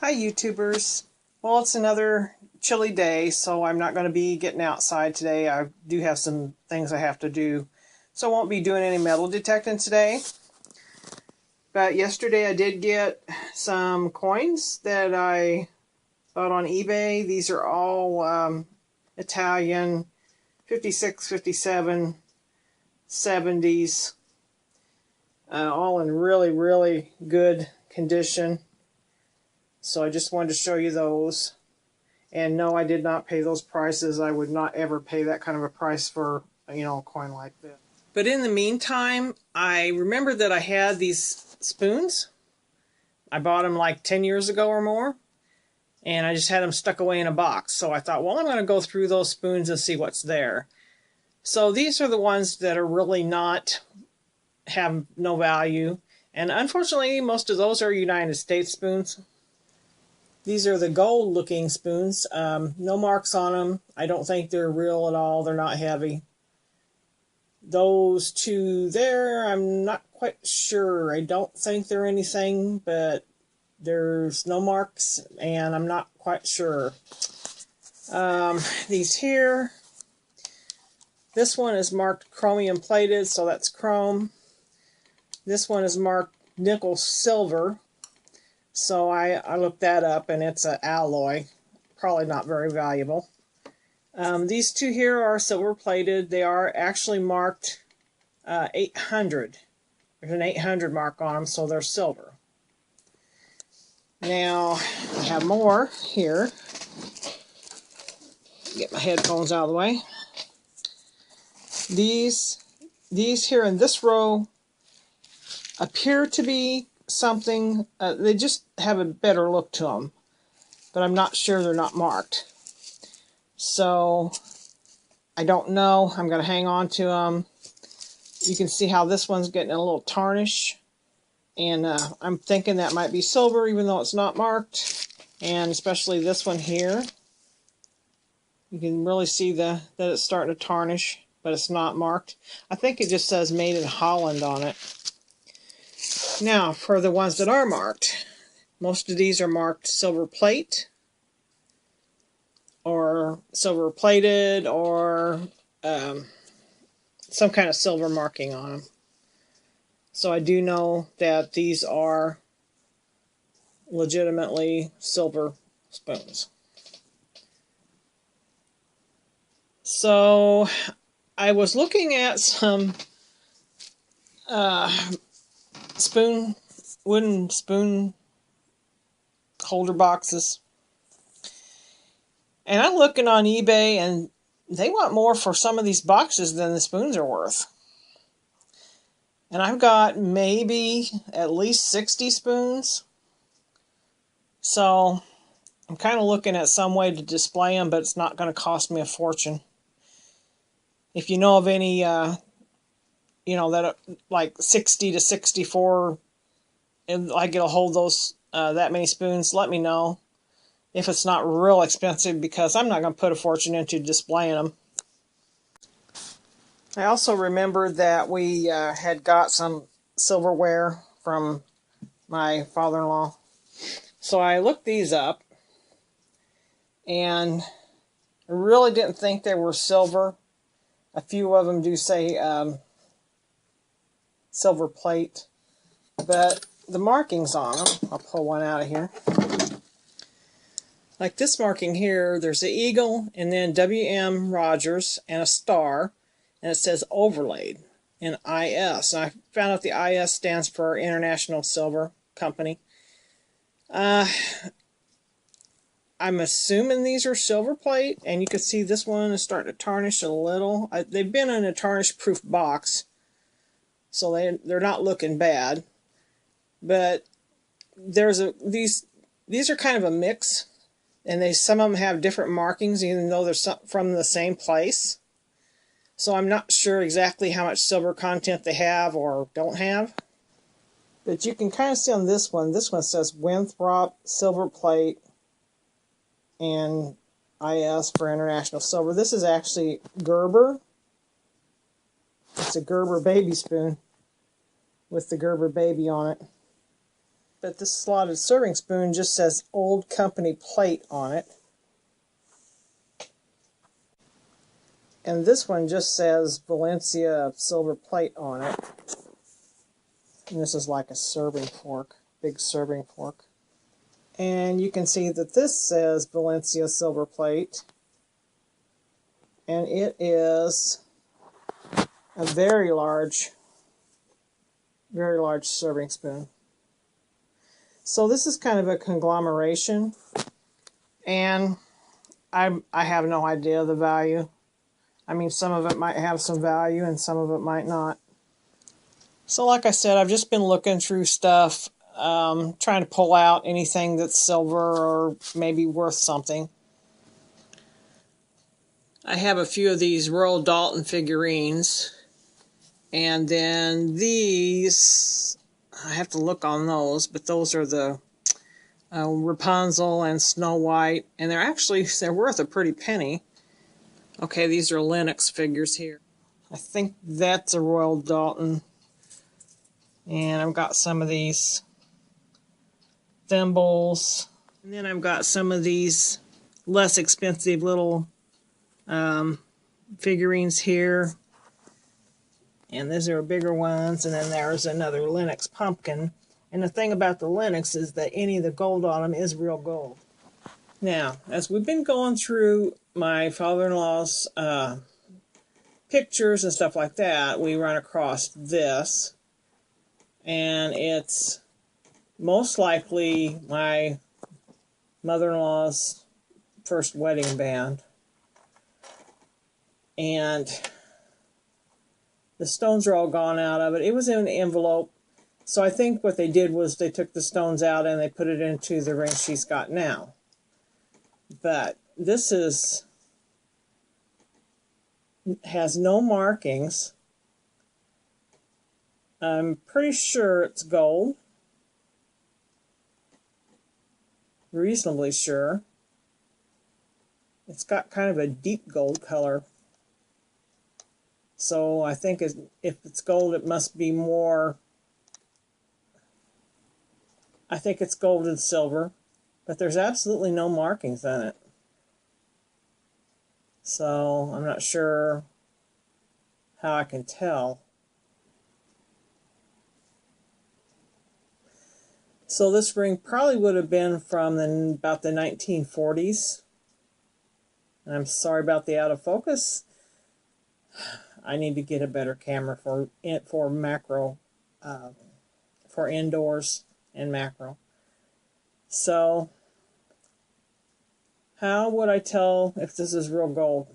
Hi YouTubers. Well, it's another chilly day, so I'm not going to be getting outside today. I do have some things I have to do, so I won't be doing any metal detecting today. But yesterday I did get some coins that I bought on eBay. These are all Italian 56, 57, 70s, all in really good condition. So I just wanted to show you those. And no, I did not pay those prices. I would not ever pay that kind of a price for, a coin like this. But in the meantime, I remember that I had these spoons. I bought them like 10 years ago or more. And I just had them stuck away in a box. So I thought, well, I'm going to go through those spoons and see what's there. So these are the ones that are really have no value. And unfortunately, most of those are United States spoons. These are the gold looking spoons. No marks on them. I don't think they're real at all. They're not heavy. Those two there, I'm not quite sure. I don't think they're anything, but there's no marks and I'm not quite sure. These here, this one is marked chromium plated, so that's chrome. This one is marked nickel silver. So I looked that up, and it's an alloy. Probably not very valuable. These two here are silver plated. They are actually marked 800. There's an 800 mark on them, so they're silver. Now, I have more here. Get my headphones out of the way. These here in this row appear to be something, they just have a better look to them, but I'm not sure they're not marked. So I don't know. I'm going to hang on to them. You can see how this one's getting a little tarnish, and I'm thinking that might be silver even though it's not marked. And especially this one here, you can really see that it's starting to tarnish, but it's not marked. I think it just says made in Holland on it. Now, for the ones that are marked, most of these are marked silver plate, or silver plated, or some kind of silver marking on them. So I do know that these are legitimately silver spoons. So I was looking at some wooden spoon holder boxes, and I'm looking on eBay, and they want more for some of these boxes than the spoons are worth. And I've got maybe at least 60 spoons, so I'm kind of looking at some way to display them, but it's not going to cost me a fortune. If you know of any that like 60 to 64, and like it'll hold those that many spoons, let me know if it's not real expensive, because I'm not going to put a fortune into displaying them. I also remembered that we had got some silverware from my father-in-law, so I looked these up, and I really didn't think they were silver. A few of them do say silver plate, but the markings on them, I'll pull one out of here. Like this marking here, there's an eagle and then W.M. Rogers and a star, and it says overlaid in IS. And I found out the IS stands for International Silver Company. I'm assuming these are silver plate, and you can see this one is starting to tarnish a little. They've been in a tarnish-proof box, so they're not looking bad. But these are kind of a mix, and some of them have different markings, even though they're from the same place. So I'm not sure exactly how much silver content they have or don't have. But you can kind of see on this one says Winthrop silver plate and IS for International Silver. This is actually Gerber. It's a Gerber baby spoon with the Gerber baby on it. but this slotted serving spoon just says Old Company Plate on it. And this one just says Valencia silver plate on it. And this is like a serving fork, big serving fork. And you can see that this says Valencia silver plate. And it is a very large serving spoon. So this is kind of a conglomeration. And I have no idea the value. I mean, some of it might have some value and some of it might not. So like I said, I've just been looking through stuff, trying to pull out anything that's silver or maybe worth something. I have a few of these Royal Dalton figurines. And then these, I have to look on those, but those are the Rapunzel and Snow White. And they're worth a pretty penny. Okay, these are Lennox figures here. I think that's a Royal Dalton. And I've got some of these thimbles. And then I've got some of these less expensive little figurines here. And these are bigger ones. And then there's another Lennox pumpkin. And the thing about the Lennox is that any of the gold on them is real gold. Now, as we've been going through my father-in-law's pictures and stuff like that, we run across this. And it's most likely my mother-in-law's first wedding band. And the stones are all gone out of it. It was in an envelope. So I think what they did was they took the stones out and they put it into the ring she's got now. But this has no markings. I'm pretty sure it's gold. Reasonably sure. It's got kind of a deep gold color. So I think if it's gold, it must be more. I think it's gold and silver. But there's absolutely no markings on it. So I'm not sure how I can tell. So this ring probably would have been from about the 1940s. I'm sorry about the out of focus. I need to get a better camera for macro, for indoors and macro. So how would I tell if this is real gold?